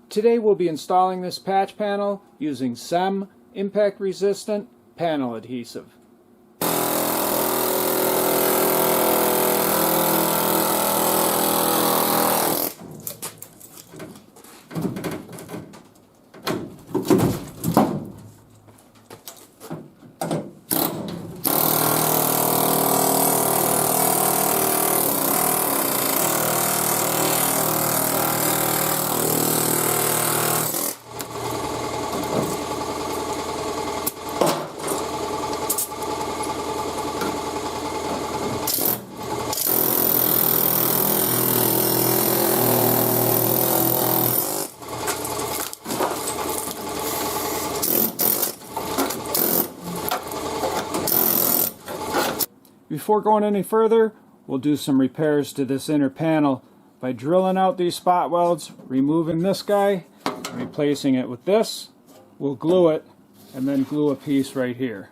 Today we'll be installing this patch panel using SEM impact resistant panel adhesive. Before going any further, we'll do some repairs to this inner panel by drilling out these spot welds, removing this guy, and replacing it with this. We'll glue it, and then glue a piece right here.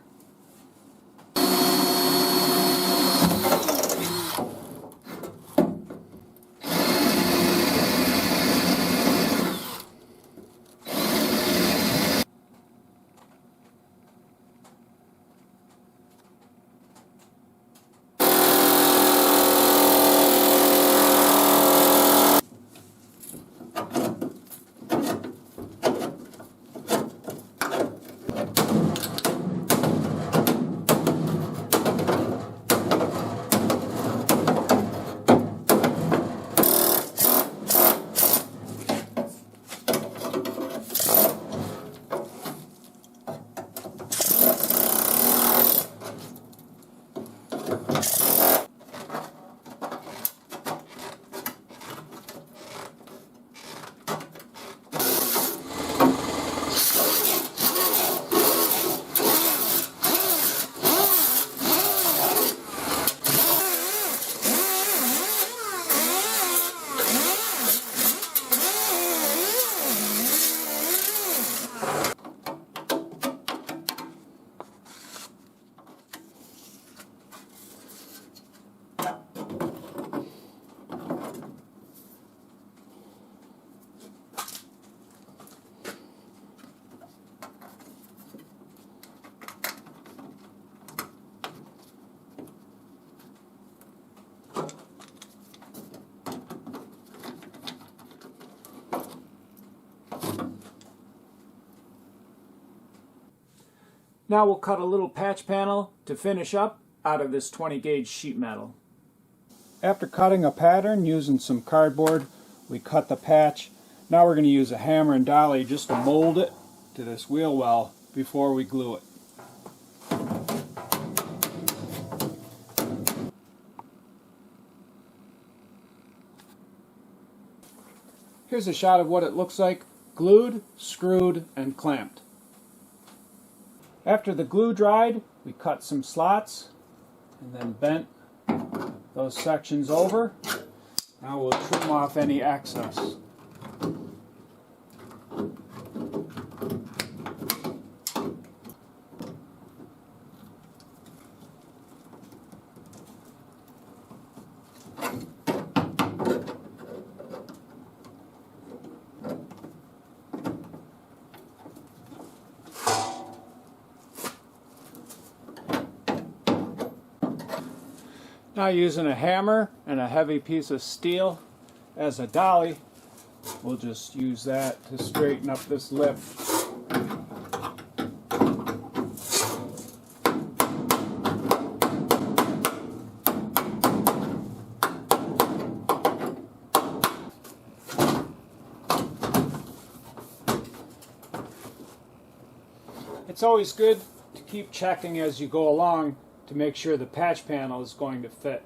Now we'll cut a little patch panel to finish up out of this 20 gauge sheet metal. After cutting a pattern using some cardboard, we cut the patch. Now we're going to use a hammer and dolly just to mold it to this wheel well before we glue it. Here's a shot of what it looks like glued, screwed, and clamped. After the glue dried, we cut some slots and then bent those sections over. Now we'll trim off any excess. Now using a hammer and a heavy piece of steel as a dolly, we'll just use that to straighten up this lip. It's always good to keep checking as you go along to make sure the patch panel is going to fit.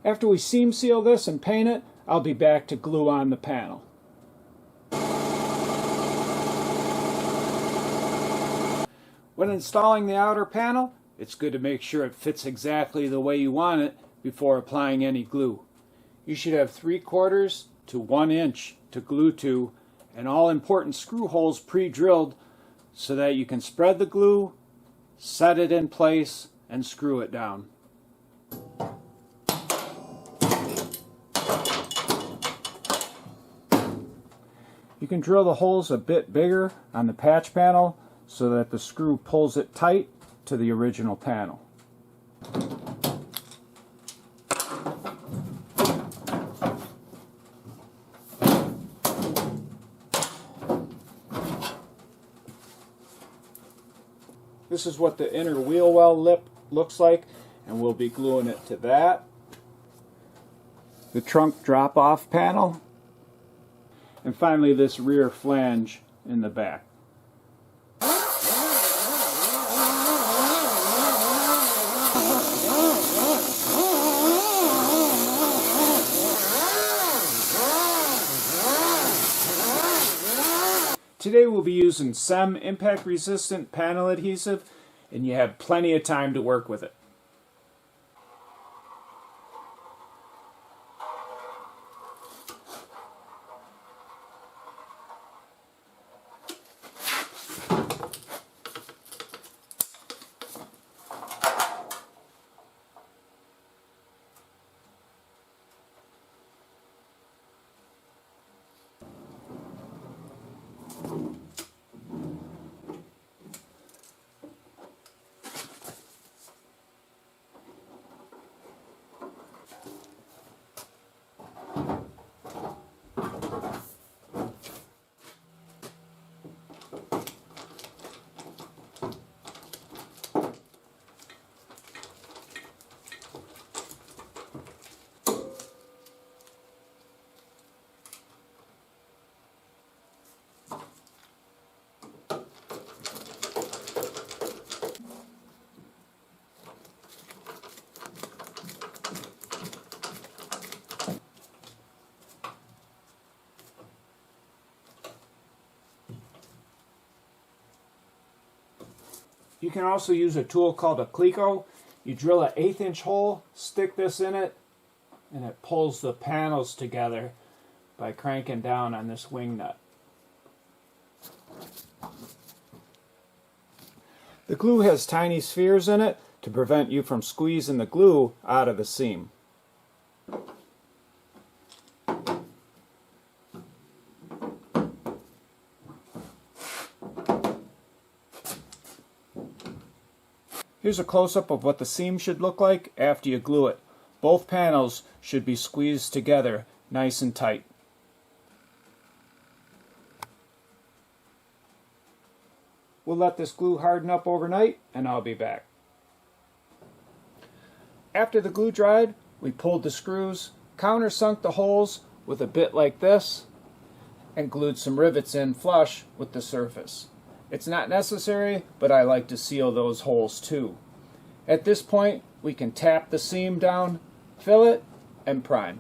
After we seam seal this and paint it, I'll be back to glue on the panel. When installing the outer panel, it's good to make sure it fits exactly the way you want it before applying any glue. You should have 3/4 to 1 inch to glue to, and all important screw holes pre-drilled so that you can spread the glue, set it in place, and screw it down. You can drill the holes a bit bigger on the patch panel so that the screw pulls it tight to the original panel. This is what the inner wheel well lip looks like, and we'll be gluing it to that. The trunk drop-off panel, and finally this rear flange in the back. Today we'll be using SEM impact resistant panel adhesive, and you have plenty of time to work with it. You can also use a tool called a Keysco. You drill an 1/8 inch hole, stick this in it, and it pulls the panels together by cranking down on this wing nut. The glue has tiny spheres in it to prevent you from squeezing the glue out of the seam. Here's a close-up of what the seam should look like after you glue it. Both panels should be squeezed together nice and tight. We'll let this glue harden up overnight and I'll be back. After the glue dried, we pulled the screws, countersunk the holes with a bit like this, and glued some rivets in flush with the surface. It's not necessary, but I like to seal those holes too. At this point, we can tap the seam down, fill it, and prime.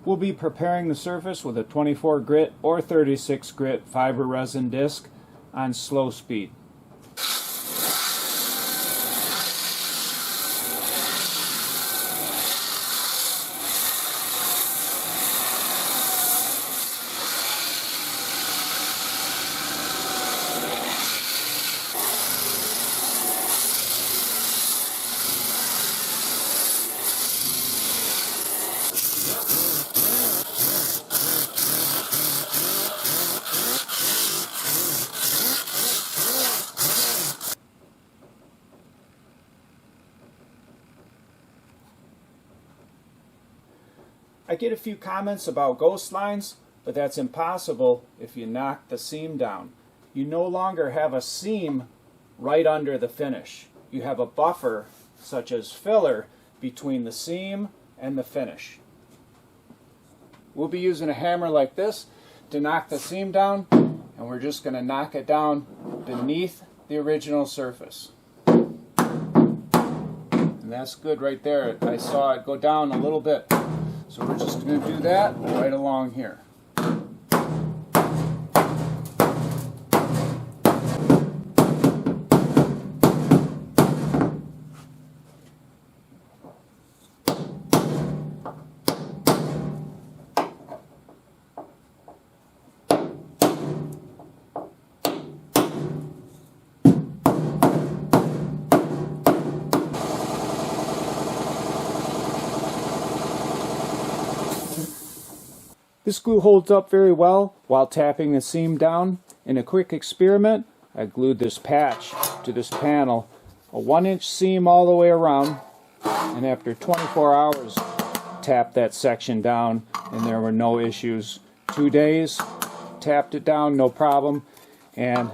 We'll be preparing the surface with a 24 grit or 36 grit fiber resin disc on slow speed. I get a few comments about ghost lines, but that's impossible if you knock the seam down. You no longer have a seam right under the finish. You have a buffer, such as filler, between the seam and the finish. We'll be using a hammer like this to knock the seam down, and we're just going to knock it down beneath the original surface. And that's good right there. I saw it go down a little bit. So we're just going to do that right along here. This glue holds up very well while tapping the seam down. In a quick experiment, I glued this patch to this panel, a 1-inch seam all the way around, and after 24 hours tapped that section down and there were no issues. 2 days, tapped it down, no problem, and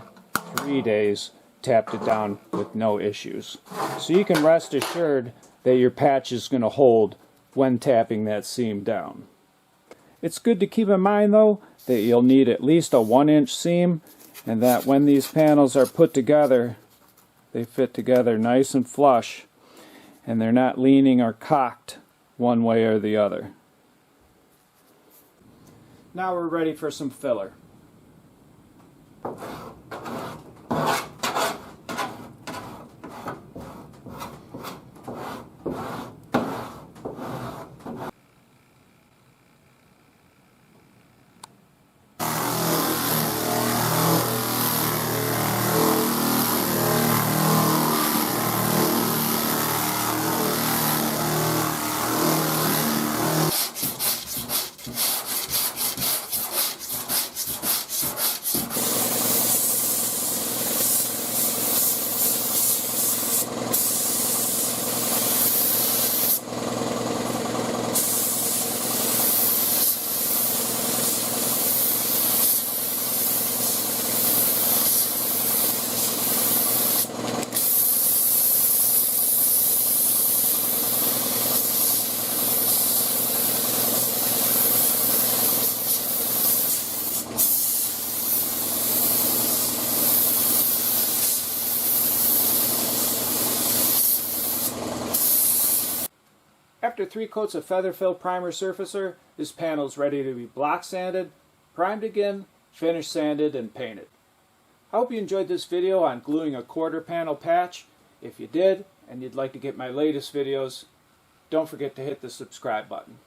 3 days, tapped it down with no issues. So you can rest assured that your patch is going to hold when tapping that seam down. It's good to keep in mind though that you'll need at least a 1-inch seam, and that when these panels are put together, they fit together nice and flush and they're not leaning or cocked one way or the other. Now we're ready for some filler. After 3 coats of feather fill primer surfacer, this panel is ready to be block sanded, primed again, finish sanded, and painted. I hope you enjoyed this video on gluing a quarter panel patch. If you did, and you'd like to get my latest videos, don't forget to hit the subscribe button.